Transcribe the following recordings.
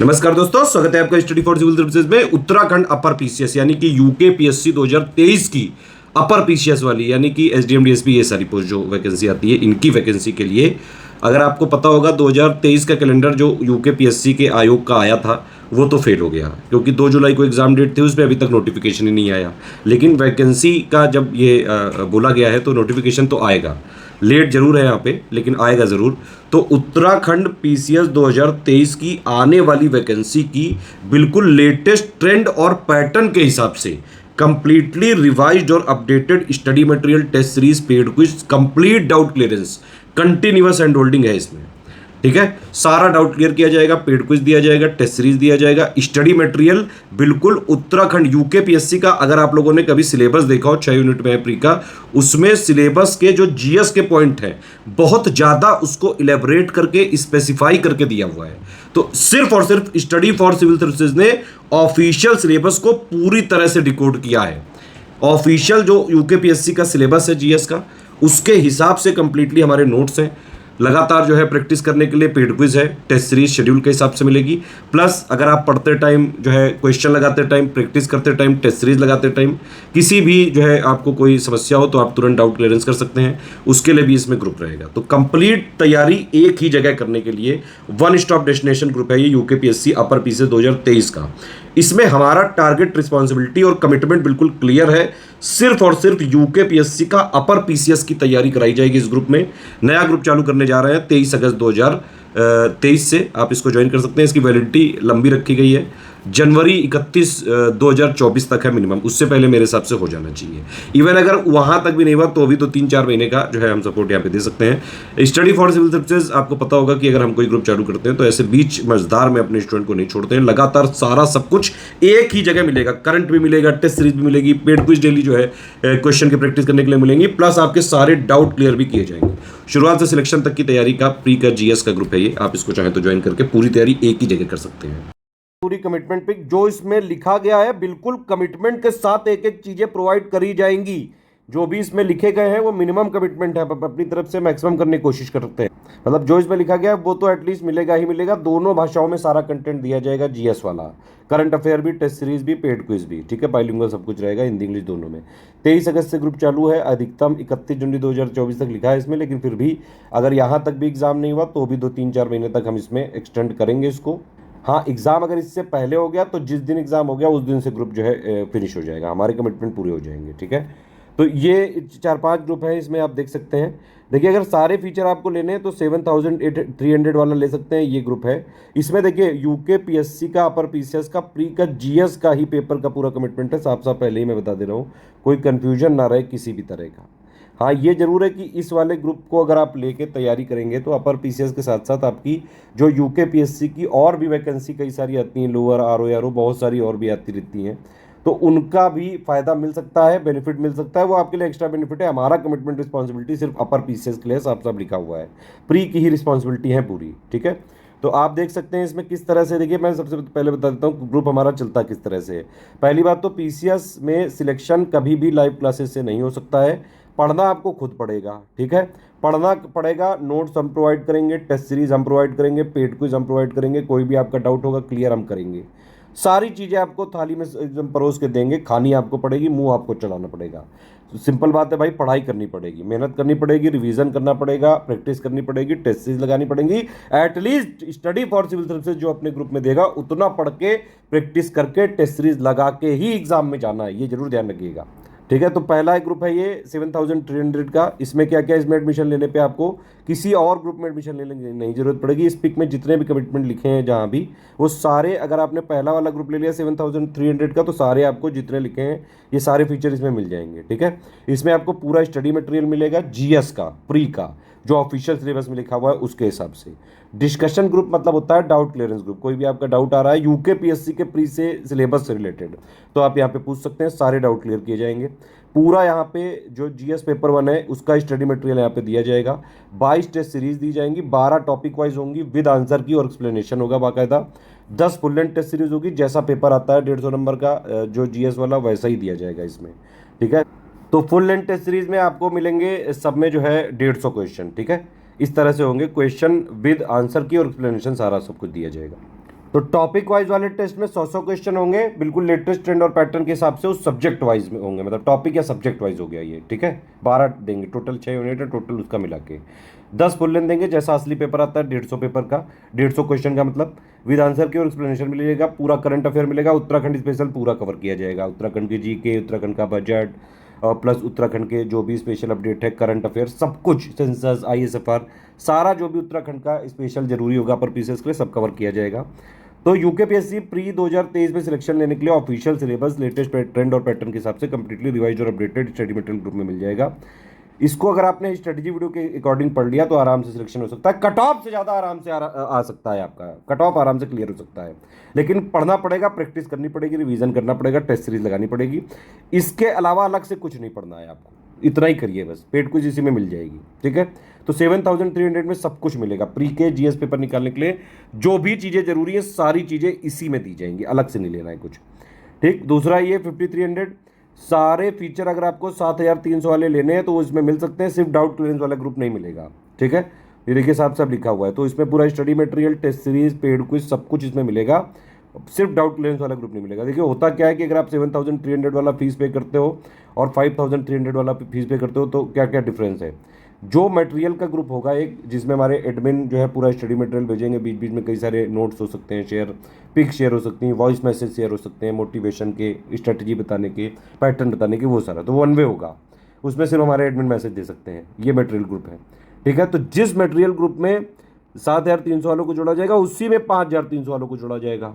नमस्कार दोस्तों, स्वागत है आपका स्टडी फॉर सिविल सर्विसेज में। उत्तराखंड अपर पीसीएस यानी कि यूके पीएससी 2023 की अपर पीसीएस वाली यानी कि एसडीएम डीएसपी ये सारी पोस्ट जो वैकेंसी आती है, इनकी वैकेंसी के लिए अगर आपको पता होगा 2023 का कैलेंडर जो यूके पीएससी के आयोग का आया था वो तो फेल हो गया, क्योंकि 2 जुलाई को एग्जाम डेट थी, उस पर अभी तक नोटिफिकेशन ही नहीं आया। लेकिन वैकेंसी का जब ये बोला गया है तो नोटिफिकेशन तो आएगा, लेट जरूर है यहाँ पे लेकिन आएगा ज़रूर। तो उत्तराखंड पीसीएस 2023 की आने वाली वैकेंसी की बिल्कुल लेटेस्ट ट्रेंड और पैटर्न के हिसाब से कंप्लीटली रिवाइज्ड और updated study material, test series, paid quiz, complete doubt clearance, continuous hand holding है इसमें। ठीक है, सारा डाउट क्लियर किया जाएगा, पेड क्विज दिया जाएगा, टेस्ट सीरीज दिया जाएगा, स्टडी मटेरियल बिल्कुल उत्तराखंड यूके पीएससी का। अगर आप लोगों ने कभी सिलेबस देखा हो 6 यूनिट में है प्री का, उसमें सिलेबस के जो जीएस के पॉइंट हैं बहुत ज़्यादा उसको इलेबोरेट करके स्पेसिफाई करके दिया हुआ है। तो सिर्फ और सिर्फ स्टडी फॉर सिविल सर्विसेज ने ऑफिशियल सिलेबस को पूरी तरह से डिकोड किया है। ऑफिशियल जो यूके पीएससी का सिलेबस है जीएस का, उसके हिसाब से कंप्लीटली हमारे नोट्स हैं। लगातार जो है प्रैक्टिस करने के लिए पेड क्विज है, टेस्ट सीरीज शेड्यूल के हिसाब से मिलेगी। प्लस अगर आप पढ़ते टाइम जो है क्वेश्चन लगाते टाइम, प्रैक्टिस करते टाइम, टेस्ट सीरीज लगाते टाइम किसी भी जो है आपको कोई समस्या हो तो आप तुरंत डाउट क्लियरेंस कर सकते हैं, उसके लिए भी इसमें ग्रुप रहेगा। तो कंप्लीट तैयारी एक ही जगह करने के लिए वन स्टॉप डेस्टिनेशन ग्रुप है ये यूके पीएससी अपर पीसीएस 2023 का। इसमें हमारा टारगेट, रिस्पॉन्सिबिलिटी और कमिटमेंट बिल्कुल क्लियर है। सिर्फ और सिर्फ यूके पीएससी का अपर पीसीएस की तैयारी कराई जाएगी इस ग्रुप में। नया ग्रुप चालू करने जा रहे हैं 23 अगस्त 2023 से आप इसको ज्वाइन कर सकते हैं। इसकी वैलिडिटी लंबी रखी गई है, जनवरी 31 2024 तक है मिनिमम, उससे पहले मेरे हिसाब से हो जाना चाहिए। इवन अगर वहां तक भी नहीं हुआ तो भी तो 3-4 महीने का जो है हम सपोर्ट यहाँ पे दे सकते हैं। स्टडी फॉर सिविल सर्विसेज, आपको पता होगा कि अगर हम कोई ग्रुप चालू करते हैं तो ऐसे बीच मझदार में अपने स्टूडेंट को नहीं छोड़ते हैं। लगातार सारा सब कुछ एक ही जगह मिलेगा, करंट भी मिलेगा, टेस्ट सीरीज भी मिलेगी, पेड क्विज डेली जो है क्वेश्चन की प्रैक्टिस करने के लिए मिलेंगी, प्लस आपके सारे डाउट क्लियर भी किए जाएंगे। शुरुआत से सिलेक्शन तक की तैयारी का प्री का जीएस का ग्रुप है ये, आप इसको चाहें तो ज्वाइन करके पूरी तैयारी एक ही जगह कर सकते हैं। पूरी कमिटमेंट पे जो इसमें लिखा गया है बिल्कुल कमिटमेंट के साथ एक एक चीजें प्रोवाइड करी जाएंगी। जो भी इसमें लिखे गए हैं वो मिनिमम कमिटमेंट है, अपनी तरफ से मैक्सिमम करने की कोशिश करते हैं। मतलब जो इसमें लिखा गया है वो तो एटलीस्ट मिलेगा ही मिलेगा। दोनों भाषाओं में सारा कंटेंट दिया जाएगा, जीएस वाला, करंट अफेयर भी, टेस्ट सीरीज भी, पेड क्विज भी। ठीक है, बाइलिंगुअल सब कुछ रहेगा, हिंदी इंग्लिश दोनों में। 23 अगस्त से ग्रुप चालू है, अधिकतम 31 जनवरी 2024 तक लिखा है इसमें। लेकिन फिर भी अगर यहाँ तक भी एग्जाम नहीं हुआ तो भी 2-3-4 महीने तक हम इसमें एक्सटेंड करेंगे इसको। हाँ, एग्जाम अगर इससे पहले हो गया तो जिस दिन एग्जाम हो गया उस दिन से ग्रुप जो है फिनिश हो जाएगा, हमारे कमिटमेंट पूरे हो जाएंगे। ठीक है, तो ये 4-5 ग्रुप है इसमें, आप देख सकते हैं। देखिए, अगर सारे फीचर आपको लेने हैं तो 7300 वाला ले सकते हैं, ये ग्रुप है। इसमें देखिए यूके पीएससी का अपर पीसीएस का प्री का जीएस का ही पेपर का पूरा कमिटमेंट है। साफ साफ पहले ही मैं बता दे रहा हूँ, कोई कन्फ्यूजन ना रहे किसी भी तरह का। हाँ, ये जरूर है कि इस वाले ग्रुप को अगर आप लेके तैयारी करेंगे तो अपर पीसीएस के साथ साथ आपकी जो यूके पीएससी की और भी वैकेंसी कई सारी आती हैं, लोअर आरओ बहुत सारी और भी आती रहती हैं, तो उनका भी फायदा मिल सकता है, बेनिफिट मिल सकता है। वो आपके लिए एक्स्ट्रा बेनिफिट है। हमारा कमिटमेंट, रिस्पॉन्सिबिलिटी सिर्फ अपर पीसीएस के लिए साफ साफ लिखा हुआ है, प्री की ही रिस्पॉन्सिबिलिटी है पूरी। ठीक है, तो आप देख सकते हैं इसमें किस तरह से। देखिए, मैं सबसे पहले बता देता हूँ ग्रुप हमारा चलता किस तरह से है। पहली बात तो पीसीएस में सिलेक्शन कभी भी लाइव क्लासेस से नहीं हो सकता है, पढ़ना आपको खुद पड़ेगा। ठीक है, पढ़ना पड़ेगा, नोट्स हम प्रोवाइड करेंगे, टेस्ट सीरीज हम प्रोवाइड करेंगे, पेड क्विज हम प्रोवाइड करेंगे, कोई भी आपका डाउट होगा क्लियर हम करेंगे। सारी चीज़ें आपको थाली में एकदम परोस के देंगे, खानी आपको पड़ेगी, मुंह आपको चलाना पड़ेगा। तो सिंपल बात है भाई, पढ़ाई करनी पड़ेगी, मेहनत करनी पड़ेगी, रिवीजन करना पड़ेगा, प्रैक्टिस करनी पड़ेगी, टेस्ट सीरीज लगानी पड़ेगी। At least study for civil services जो अपने ग्रुप में देगा उतना पढ़ के, प्रैक्टिस करके, टेस्ट सीरीज लगा के ही एग्जाम में जाना है, ये जरूर ध्यान रखिएगा। ठीक है, तो पहला एक ग्रुप है ये 7300 का। इसमें क्या क्या, इसमें एडमिशन लेने पे आपको किसी और ग्रुप में एडमिशन लेने की नहीं जरूरत पड़ेगी। इस पिक में जितने भी कमिटमेंट लिखे हैं जहाँ भी, वो सारे, अगर आपने पहला वाला ग्रुप ले लिया 7300 का, तो सारे आपको जितने लिखे हैं ये सारे फीचर इसमें मिल जाएंगे। ठीक है, इसमें आपको पूरा स्टडी मटेरियल मिलेगा जीएस का, प्री का, जो ऑफिशियल सिलेबस में लिखा हुआ है उसके हिसाब से। डिस्कशन ग्रुप मतलब होता है डाउट क्लियरेंस ग्रुप। कोई भी आपका डाउट आ रहा है यूके पीएससी के प्री से सिलेबस से रिलेटेड, तो आप यहाँ पे पूछ सकते हैं, सारे डाउट क्लियर किए जाएंगे। पूरा यहाँ पे जो जीएस पेपर 1 है उसका स्टडी मटेरियल यहाँ पे दिया जाएगा। 22 टेस्ट सीरीज दी जाएंगी, 12 टॉपिक वाइज होंगी, विद आंसर की और एक्सप्लेनेशन होगा बाकायदा। 10 फुल लेंथ टेस्ट सीरीज होगी, जैसा पेपर आता है 150 नंबर का जो जीएस वाला, वैसा ही दिया जाएगा इसमें। ठीक है, तो फुल लेंथ टेस्ट सीरीज में आपको मिलेंगे सब में जो है 150 क्वेश्चन। ठीक है, इस तरह से होंगे क्वेश्चन विद आंसर की और एक्सप्लेनेशन, सारा सब कुछ दिया जाएगा। तो टॉपिक वाइज वाले टेस्ट में 100 क्वेश्चन होंगे, बिल्कुल लेटेस्ट ट्रेंड और पैटर्न के हिसाब से उस सब्जेक्ट वाइज में होंगे, मतलब टॉपिक या सब्जेक्ट वाइज हो गया ये, ठीक है। 12 देंगे टोटल, 6 यूनिट है टोटल उसका मिला के। 10 फुल लेंथ देंगे जैसा असली पेपर आता है 150 पेपर का, 150 क्वेश्चन का मतलब, विद आंसर की और एक्सप्लेनेशन मिलेगा, पूरा करंट अफेयर मिलेगा, उत्तराखंड स्पेशल पूरा कवर किया जाएगा, उत्तराखंड की जीके, उत्तराखंड का बजट और प्लस उत्तराखंड के जो भी स्पेशल अपडेट है, करंट अफेयर, सब कुछ, सेंसस, ISFR, सारा जो भी उत्तराखंड का स्पेशल जरूरी होगा पर पीसीएस के लिए सब कवर किया जाएगा। तो यूकेपीएससी प्री 2023 में सिलेक्शन लेने के लिए ऑफिशियल सिलेबस लेटेस्ट ट्रेंड और पैटर्न के हिसाब से कंप्लीटली रिवाइज और अपडेटेड स्टडी मटेरियल ग्रुप में मिल जाएगा। इसको अगर आपने स्ट्रेटजी वीडियो के अकॉर्डिंग पढ़ लिया तो आराम से सिलेक्शन हो सकता है, कट ऑफ से ज़्यादा आराम से आ सकता है, आपका कट ऑफ आराम से क्लियर हो सकता है। लेकिन पढ़ना पड़ेगा, प्रैक्टिस करनी पड़ेगी, रिवीजन करना पड़ेगा, टेस्ट सीरीज लगानी पड़ेगी, इसके अलावा अलग से कुछ नहीं पढ़ना है आपको, इतना ही करिए बस, पेड क्विज इसी में मिल जाएगी, ठीक है। तो 7300 में सब कुछ मिलेगा, प्री के जीएस पेपर निकालने के लिए जो भी चीज़ें जरूरी है सारी चीज़ें इसी में दी जाएंगी, अलग से नहीं लेना है कुछ, ठीक। दूसरा ये 5300 सारे फीचर अगर आपको 7300 वाले लेने हैं तो इसमें मिल सकते हैं, सिर्फ डाउट क्लियरेंस वाला ग्रुप नहीं मिलेगा, ठीक है। ये देखिए साफ साफ लिखा हुआ है, तो इसमें पूरा study material, test series, paid quiz सब कुछ इसमें मिलेगा, सिर्फ डाउट क्लियरेंस वाला ग्रुप नहीं मिलेगा। देखिए होता क्या है कि अगर आप 7300 वाला फीस पे करते हो और 5300 वाला फीस पे करते हो तो क्या क्या डिफरेंस है। जो मटेरियल का ग्रुप होगा एक, जिसमें हमारे एडमिन जो है पूरा स्टडी मटेरियल भेजेंगे, बीच बीच में कई सारे नोट्स हो सकते हैं शेयर, पिक शेयर हो सकती हैं, वॉइस मैसेज शेयर हो सकते हैं, मोटिवेशन के, स्ट्रेटजी बताने के, पैटर्न बताने के, वो सारा तो वन वे होगा, उसमें सिर्फ हमारे एडमिन मैसेज दे सकते हैं, ये मटेरियल ग्रुप है, ठीक है। तो जिस मटेरियल ग्रुप में 7300 वालों को जोड़ा जाएगा उसी में 5300 वालों को जोड़ा जाएगा,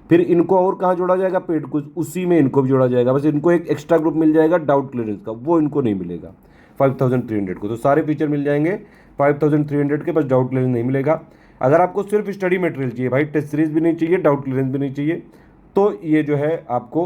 फिर इनको और कहाँ जोड़ा जाएगा, पेड कुछ उसी में इनको भी जोड़ा जाएगा, बस इनको एक एक्स्ट्रा ग्रुप मिल जाएगा डाउट क्लियरेंस का, वो इनको नहीं मिलेगा 5300 को। तो सारे फीचर मिल जाएंगे 5300 के, बस डाउट क्लियरेंस नहीं मिलेगा। अगर आपको सिर्फ स्टडी मटेरियल चाहिए भाई, टेस्ट सीरीज भी नहीं चाहिए, डाउट क्लियरेंस भी नहीं चाहिए, तो ये जो है आपको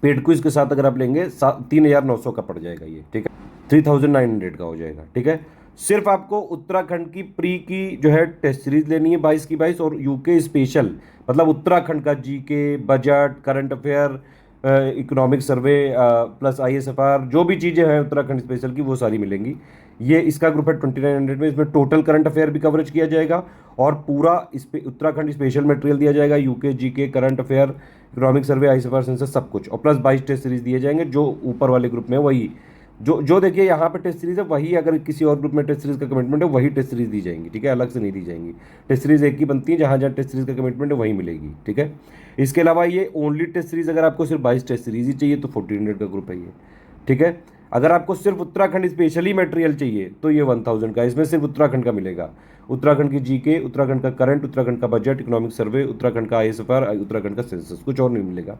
पेड क्विज के साथ अगर आप लेंगे 3900 का पड़ जाएगा ये, ठीक है, 3900 का हो जाएगा, ठीक है। सिर्फ आपको उत्तराखंड की प्री की जो है टेस्ट सीरीज लेनी है 22 की 22, और यूके स्पेशल मतलब उत्तराखंड का GK, budget, current affair, economic survey plus ISFR, जो भी चीज़ें हैं उत्तराखंड स्पेशल की वो सारी मिलेंगी। ये इसका ग्रुप है 2900 में, इसमें टोटल करंट अफेयर भी कवरेज किया जाएगा और पूरा इस पे उत्तराखंड स्पेशल मटेरियल दिया जाएगा, UK, GK, current affair, economic survey, ISFR census सब कुछ, और प्लस 22 टेस्ट सीरीज दिए जाएंगे जो ऊपर वाले ग्रुप में वही जो देखिए यहाँ पे टेस्ट सीरीज है वही, अगर किसी और ग्रुप में टेस्ट सीरीज का कमिटमेंट है वही टेस्ट सीरीज दी जाएंगी, ठीक है, अलग से नहीं दी जाएंगी। टेस्ट सीरीज एक ही बनती है, जहाँ जहाँ टेस्ट सीरीज का कमिटमेंट है वही मिलेगी, ठीक है। इसके अलावा ये ओनली टेस्ट सीरीज अगर आपको सिर्फ 22 टेस्ट सीरीज ही चाहिए तो 1400 का ग्रुप है ये, ठीक है। अगर आपको सिर्फ उत्तराखंड स्पेशली मटेरियल चाहिए तो ये 1000 का, इसमें सिर्फ उत्तराखंड का मिलेगा, उत्तराखंड की जीके, उत्तराखंड का करंट, उत्तराखंड का बजट, इकोनॉमिक सर्वे, उत्तराखंड का ISFR, उत्तराखंड का सेंसस, कुछ और नहीं मिलेगा।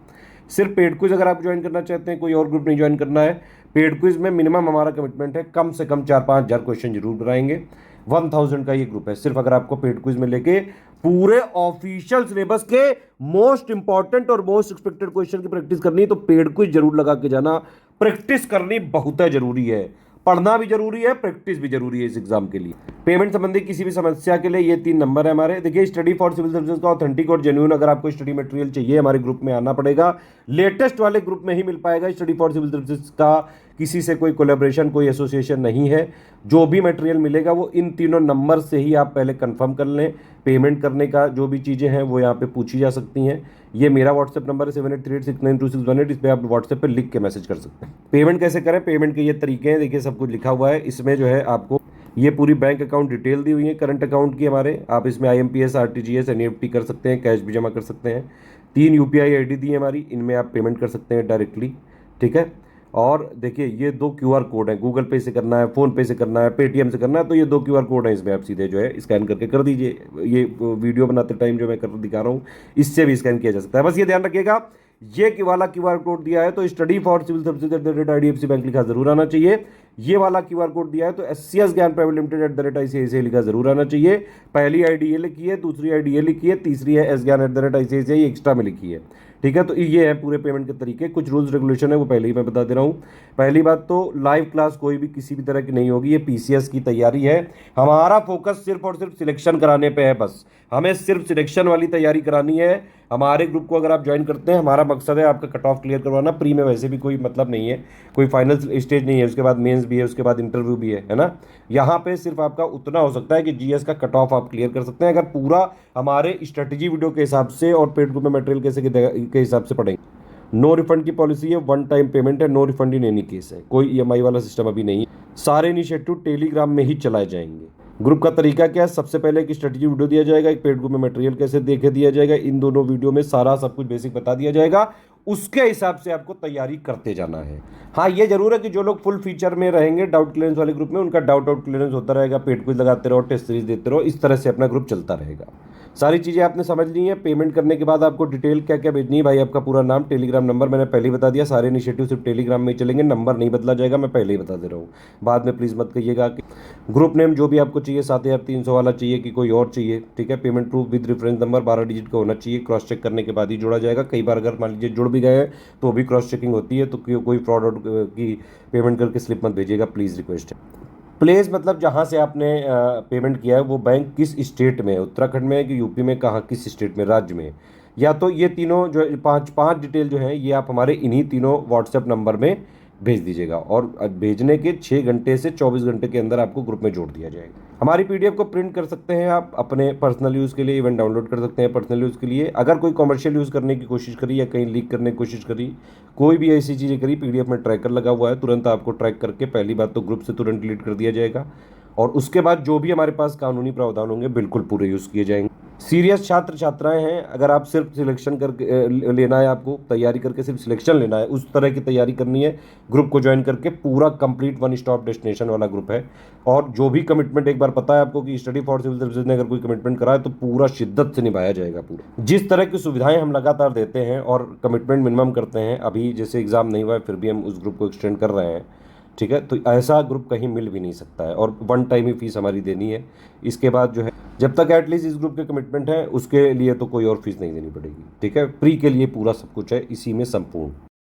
सिर्फ पेड क्विज अगर आप ज्वाइन करना चाहते हैं, कोई और ग्रुप नहीं ज्वाइन करना है, पेड क्विज में मिनिमम हमारा कमिटमेंट है कम से कम 4-5 हज़ार क्वेश्चन जरूर बनाएंगे, 1000 का ये ग्रुप है। सिर्फ अगर आपको पेड क्विज में लेके पूरे ऑफिशियल सिलेबस के मोस्ट इंपॉर्टेंट और मोस्ट एक्सपेक्टेड क्वेश्चन की प्रैक्टिस करनी है तो पेड क्विज जरूर लगा के जाना, प्रैक्टिस करनी बहुत जरूरी है, पढ़ना भी जरूरी है, प्रैक्टिस भी जरूरी है इस एग्जाम के लिए। पेमेंट संबंधी किसी भी समस्या के लिए ये 3 नंबर है हमारे। देखिए स्टडी फॉर सिविल सर्विसेज का ऑथेंटिक और जेन्युइन अगर आपको स्टडी मटेरियल चाहिए हमारे ग्रुप में आना पड़ेगा, लेटेस्ट वाले ग्रुप में ही मिल पाएगा। स्टडी फॉर सिविल सर्विसेज का किसी से कोई कोलैबोरेशन, कोई एसोसिएशन नहीं है, जो भी मटेरियल मिलेगा वो इन तीनों नंबर से ही आप पहले कंफर्म कर लें। पेमेंट करने का जो भी चीज़ें हैं वो यहाँ पे पूछी जा सकती हैं। ये मेरा व्हाट्सएप नंबर है 7838692618, इस पर आप व्हाट्सएप पे लिख के मैसेज कर सकते हैं। पेमेंट कैसे करें, पेमेंट के ये तरीके हैं, देखिए सब कुछ लिखा हुआ है इसमें, जो है आपको ये पूरी बैंक अकाउंट डिटेल दी हुई है करंट अकाउंट की हमारे। आप इसमें IMPS, RTGS, NEFT कर सकते हैं, कैश भी जमा कर सकते हैं। 3 UPI ID दी है हमारी, इनमें आप पेमेंट कर सकते हैं डायरेक्टली, ठीक है। और देखिए ये 2 QR कोड हैं, गूगल पे से करना है, फ़ोन पे से करना है, पेटीएम से करना है, तो ये 2 QR कोड हैं, इसमें आप सीधे जो है स्कैन करके कर दीजिए। ये वीडियो बनाते टाइम जो मैं कर दिखा रहा हूँ इससे भी स्कैन किया जा सकता है। बस ये ध्यान रखिएगा ये वाला QR कोड दिया है तो study for civil services @IDFC bank लिखा जरूर आना चाहिए। ये वाला QR कोड दिया है तो SCS ज्ञान प्राइवेट लिमिटेड @ICICI लिखा जरूर आना चाहिए। पहली ID ये लिखी है, दूसरी ID ये लिखी है, तीसरी है S ज्ञान @ICICI एक्स्ट्रा में लिखी है, ठीक है। तो ये है पूरे पेमेंट के तरीके। कुछ रूल्स रेगुलेशन है वो पहले ही मैं बता दे रहा हूँ। पहली बात तो लाइव क्लास कोई भी किसी भी तरह की नहीं होगी, ये PCS की तैयारी है। हमारा फोकस सिर्फ और सिर्फ सिलेक्शन कराने पे है, बस हमें सिर्फ सिलेक्शन वाली तैयारी करानी है। हमारे ग्रुप को अगर आप ज्वाइन करते हैं, हमारा मकसद है आपका कट ऑफ क्लियर करवाना। प्री में वैसे भी कोई मतलब नहीं है, कोई फाइनल स्टेज नहीं है, उसके बाद मेंस भी है, उसके बाद इंटरव्यू भी है ना। यहाँ पे सिर्फ आपका उतना हो सकता है कि जीएस का कट ऑफ आप क्लियर कर सकते हैं अगर पूरा हमारे स्ट्रेटेजी वीडियो के हिसाब से और पेड ग्रुप में मटेरियल कैसे के हिसाब से पढ़ेंगे। नो रिफंड की पॉलिसी है, वन टाइम पेमेंट है, no refund in any case है, कोई ईएमआई वाला सिस्टम अभी नहीं है। सारे इनिशिएटिव टेलीग्राम में ही चलाए जाएंगे। ग्रुप का तरीका क्या है, सबसे पहले एक स्ट्रेटेजी वीडियो दिया जाएगा, एक पेड ग्रुप में मटेरियल कैसे देखे दिया जाएगा, इन दोनों वीडियो में सारा सब कुछ बेसिक बता दिया जाएगा। उसके हिसाब से आपको तैयारी करते जाना है। हाँ, ये जरूर है कि जो लोग फुल फीचर में रहेंगे डाउट क्लियरेंस वाले ग्रुप में, उनका डाउट क्लियरेंस होता रहेगा, पेड क्विज लगाते रहो, टेस्ट सीरीज देते रहो, इस तरह से अपना ग्रुप चलता रहेगा। सारी चीज़ें आपने समझ ली हैं। पेमेंट करने के बाद आपको डिटेल क्या क्या भेजनी है भाई, आपका पूरा नाम, टेलीग्राम नंबर मैंने पहले ही बता दिया। सारे इनिशिएटिव सिर्फ टेलीग्राम में ही चलेंगे, नंबर नहीं बदला जाएगा, मैं पहले ही बता दे रहा हूँ। बाद में प्लीज़ मत कहिएगा कि ग्रुप नेम जो भी आपको चाहिए 7300 वाला चाहिए कि कोई और चाहिए, ठीक है। Payment proof with reference number 12 digit का होना चाहिए, क्रॉस चेक करने के बाद ही जोड़ा जाएगा। कई बार अगर मान लीजिए जुड़ भी गए हैं तो भी क्रॉस चेकिंग होती है, तो कोई फ्रॉड की पेमेंट करके स्लिप मत भेजिएगा, प्लीज़ रिक्वेस्ट है। प्लेस मतलब जहाँ से आपने पेमेंट किया है वो बैंक किस स्टेट में है, उत्तराखंड में है कि यूपी में, कहाँ किस स्टेट में, राज्य में। या तो ये तीनों जो पांच डिटेल जो है ये आप हमारे इन्हीं तीनों व्हाट्सएप नंबर में भेज दीजिएगा, और भेजने के 6 घंटे से 24 घंटे के अंदर आपको ग्रुप में जोड़ दिया जाएगा। हमारी पीडीएफ को प्रिंट कर सकते हैं आप अपने पर्सनल यूज़ के लिए, इवन डाउनलोड कर सकते हैं पर्सनल यूज़ के लिए। अगर कोई कमर्शियल यूज़ करने की कोशिश करी या कहीं लीक करने की कोशिश करी, कोई भी ऐसी चीज़ें करी, पीडीएफ में ट्रैकर लगा हुआ है, तुरंत आपको ट्रैक करके पहली बात तो ग्रुप से तुरंत डिलीट कर दिया जाएगा, और उसके बाद जो भी हमारे पास कानूनी प्रावधान होंगे बिल्कुल पूरे यूज़ किए जाएंगे। सीरियस छात्र छात्राएं हैं, अगर आप सिर्फ सिलेक्शन करके लेना है, आपको तैयारी करके सिर्फ सिलेक्शन लेना है, उस तरह की तैयारी करनी है, ग्रुप को ज्वाइन करके पूरा कंप्लीट वन स्टॉप डेस्टिनेशन वाला ग्रुप है। और जो भी कमिटमेंट, एक बार पता है आपको कि स्टडी फॉर सिविल सर्विसेज ने अगर कोई कमिटमेंट करा है तो पूरा शिद्दत से निभाया जाएगा। पूरा जिस तरह की सुविधाएं हम लगातार देते हैं और कमिटमेंट मिनिमम करते हैं, अभी जैसे एग्जाम नहीं हुआ है फिर भी हम उस ग्रुप को एक्सटेंड कर रहे हैं, ठीक है। तो ऐसा ग्रुप कहीं मिल भी नहीं सकता है, और वन टाइम ही फीस हमारी देनी है। इसके बाद जो है जब तक एटलीस्ट इस ग्रुप के कमिटमेंट है उसके लिए तो कोई और फीस नहीं देनी पड़ेगी, ठीक है। प्री के लिए पूरा सब कुछ है इसी में संपूर्ण।